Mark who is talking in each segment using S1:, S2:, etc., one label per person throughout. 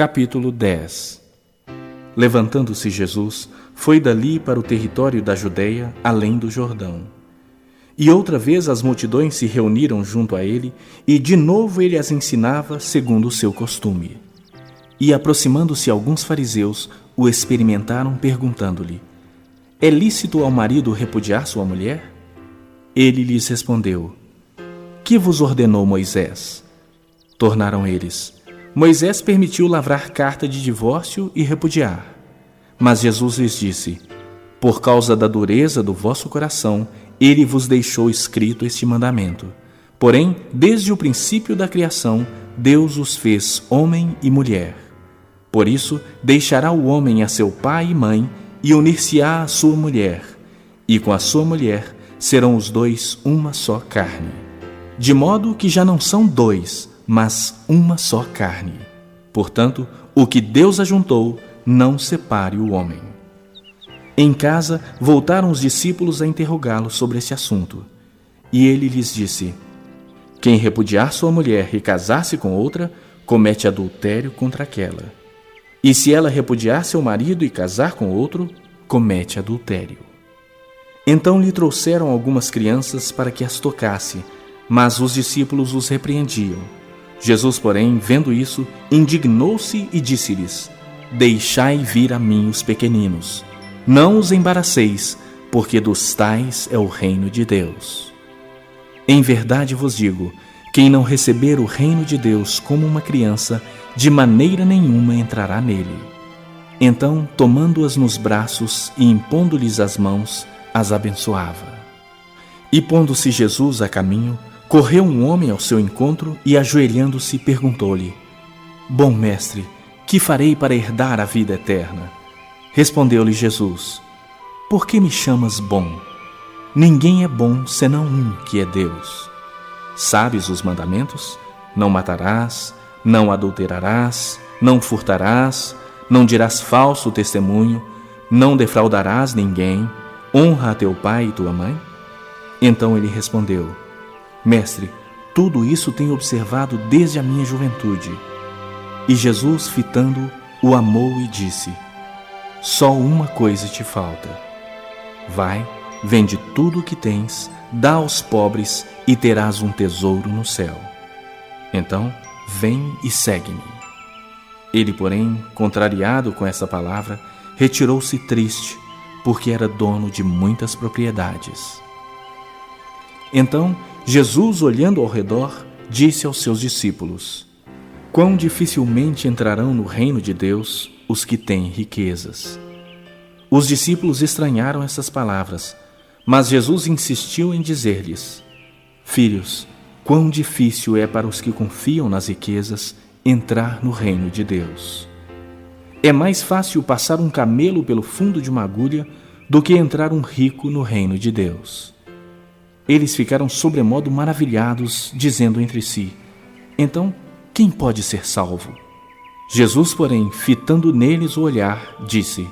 S1: Capítulo 10. Levantando-se Jesus, foi dali para o território da Judeia, além do Jordão. E outra vez as multidões se reuniram junto a ele, e de novo ele as ensinava segundo o seu costume. E aproximando-se alguns fariseus, o experimentaram perguntando-lhe: é lícito ao marido repudiar sua mulher? Ele lhes respondeu: que vos ordenou Moisés? Tornaram eles: Moisés permitiu lavrar carta de divórcio e repudiar. Mas Jesus lhes disse: por causa da dureza do vosso coração, ele vos deixou escrito este mandamento. Porém, desde o princípio da criação, Deus os fez homem e mulher. Por isso, deixará o homem a seu pai e mãe, e unir-se-á à sua mulher, e com a sua mulher serão os dois uma só carne. De modo que já não são dois, mas uma só carne. Portanto, o que Deus ajuntou, não separe o homem. Em casa, voltaram os discípulos a interrogá-lo sobre esse assunto. E ele lhes disse: quem repudiar sua mulher e casar-se com outra, comete adultério contra aquela. E se ela repudiar seu marido e casar com outro, comete adultério. Então lhe trouxeram algumas crianças para que as tocasse, mas os discípulos os repreendiam. Jesus, porém, vendo isso, indignou-se e disse-lhes: deixai vir a mim os pequeninos, não os embaraceis, porque dos tais é o reino de Deus. Em verdade vos digo, quem não receber o reino de Deus como uma criança, de maneira nenhuma entrará nele. Então, tomando-as nos braços e impondo-lhes as mãos, as abençoava. E pondo-se Jesus a caminho, correu um homem ao seu encontro e, ajoelhando-se, perguntou-lhe: bom mestre, que farei para herdar a vida eterna? Respondeu-lhe Jesus: por que me chamas bom? Ninguém é bom senão um, que é Deus. Sabes os mandamentos? Não matarás, não adulterarás, não furtarás, não dirás falso testemunho, não defraudarás ninguém, honra a teu pai e tua mãe? Então ele respondeu: mestre, tudo isso tenho observado desde a minha juventude. E Jesus, fitando-o, o amou e disse: só uma coisa te falta. Vai, vende tudo o que tens, dá aos pobres e terás um tesouro no céu. Então, vem e segue-me. Ele, porém, contrariado com essa palavra, retirou-se triste, porque era dono de muitas propriedades. Então, Jesus, olhando ao redor, disse aos seus discípulos: quão dificilmente entrarão no reino de Deus os que têm riquezas. Os discípulos estranharam essas palavras, mas Jesus insistiu em dizer-lhes: filhos, quão difícil é para os que confiam nas riquezas entrar no reino de Deus. É mais fácil passar um camelo pelo fundo de uma agulha do que entrar um rico no reino de Deus. Eles ficaram sobremodo maravilhados, dizendo entre si: então, quem pode ser salvo? Jesus, porém, fitando neles o olhar, disse: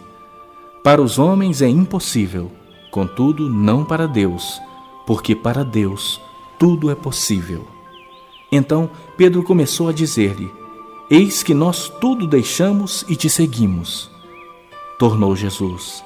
S1: para os homens é impossível, contudo não para Deus, porque para Deus tudo é possível. Então Pedro começou a dizer-lhe: eis que nós tudo deixamos e te seguimos. Tornou Jesus: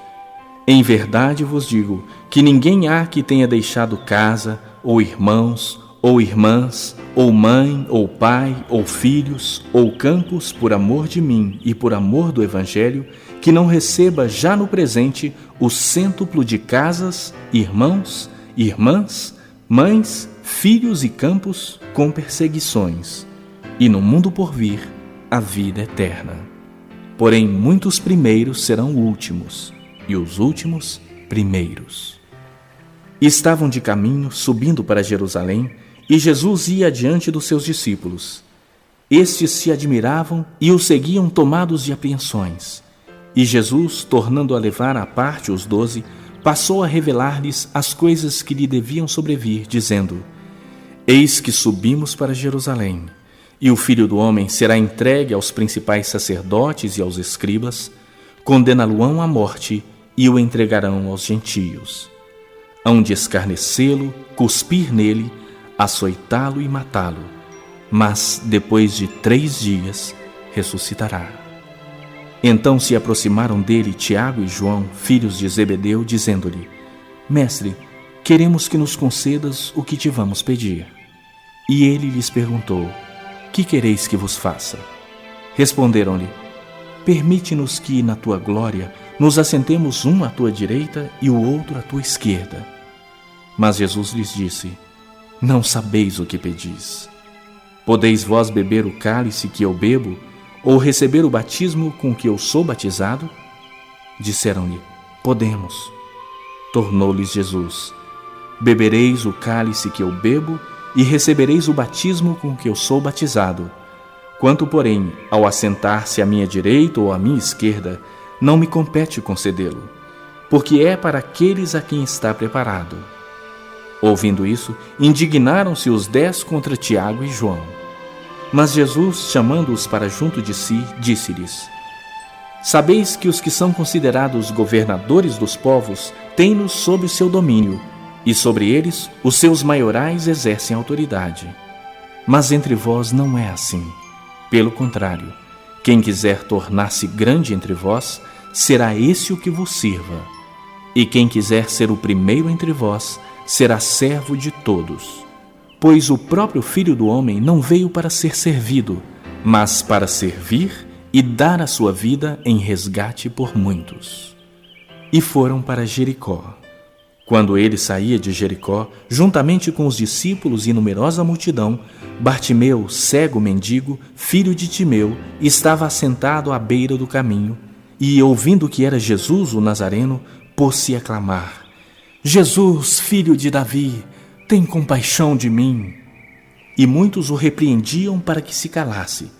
S1: em verdade vos digo que ninguém há que tenha deixado casa, ou irmãos, ou irmãs, ou mãe, ou pai, ou filhos, ou campos, por amor de mim e por amor do Evangelho, que não receba já no presente o cêntuplo de casas, irmãos, irmãs, mães, filhos e campos, com perseguições, e no mundo por vir a vida eterna. Porém, muitos primeiros serão últimos, e os últimos primeiros. Estavam de caminho, subindo para Jerusalém, e Jesus ia adiante dos seus discípulos. Estes se admiravam e o seguiam tomados de apreensões. E Jesus, tornando a levar à parte os 12, passou a revelar-lhes as coisas que lhe deviam sobrevir, dizendo: eis que subimos para Jerusalém, e o Filho do Homem será entregue aos principais sacerdotes e aos escribas, condená-lo-ão à morte e o entregarão aos gentios. Hão de escarnecê-lo, cuspir nele, açoitá-lo e matá-lo. Mas, depois de 3 dias, ressuscitará. Então se aproximaram dele Tiago e João, filhos de Zebedeu, dizendo-lhe: Mestre, queremos que nos concedas o que te vamos pedir. E ele lhes perguntou: Que quereis que vos faça? Responderam-lhe: Permite-nos que, na tua glória, nos assentemos um à tua direita e o outro à tua esquerda. Mas Jesus lhes disse: Não sabeis o que pedis. Podeis vós beber o cálice que eu bebo, ou receber o batismo com que eu sou batizado? Disseram-lhe: Podemos. Tornou-lhes Jesus: Bebereis o cálice que eu bebo e recebereis o batismo com que eu sou batizado. Quanto, porém, ao assentar-se à minha direita ou à minha esquerda, não me compete concedê-lo, porque é para aqueles a quem está preparado. Ouvindo isso, indignaram-se os 10 contra Tiago e João. Mas Jesus, chamando-os para junto de si, disse-lhes: Sabeis que os que são considerados governadores dos povos têm-nos sob o seu domínio, e sobre eles os seus maiorais exercem autoridade. Mas entre vós não é assim. Pelo contrário, quem quiser tornar-se grande entre vós, será esse o que vos sirva. E quem quiser ser o primeiro entre vós, será servo de todos. Pois o próprio Filho do Homem não veio para ser servido, mas para servir e dar a sua vida em resgate por muitos. E foram para Jericó. Quando ele saía de Jericó, juntamente com os discípulos e numerosa multidão, Bartimeu, cego mendigo, filho de Timeu, estava assentado à beira do caminho, e, ouvindo que era Jesus o Nazareno, pôs-se a clamar: Jesus, filho de Davi, tem compaixão de mim. E muitos o repreendiam para que se calasse,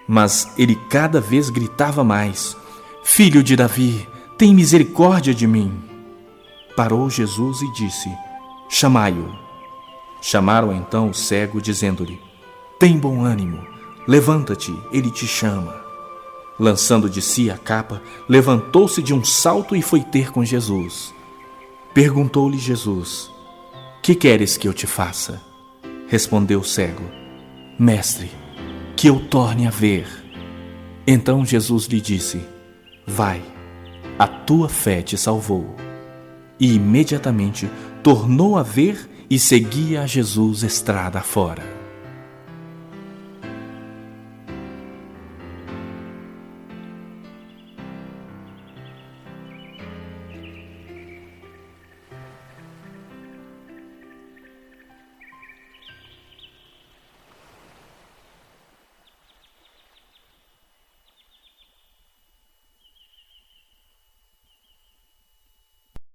S1: mas ele cada vez gritava mais: Filho de Davi, tem misericórdia de mim. Parou Jesus e disse: Chamai-o. Chamaram então o cego, dizendo-lhe: Tem bom ânimo, levanta-te, ele te chama. Lançando de si a capa, levantou-se de um salto e foi ter com Jesus. Perguntou-lhe Jesus: Que queres que eu te faça? Respondeu o cego: Mestre, que eu torne a ver. Então Jesus lhe disse: Vai, a tua fé te salvou. E imediatamente tornou a ver e seguia a Jesus estrada afora.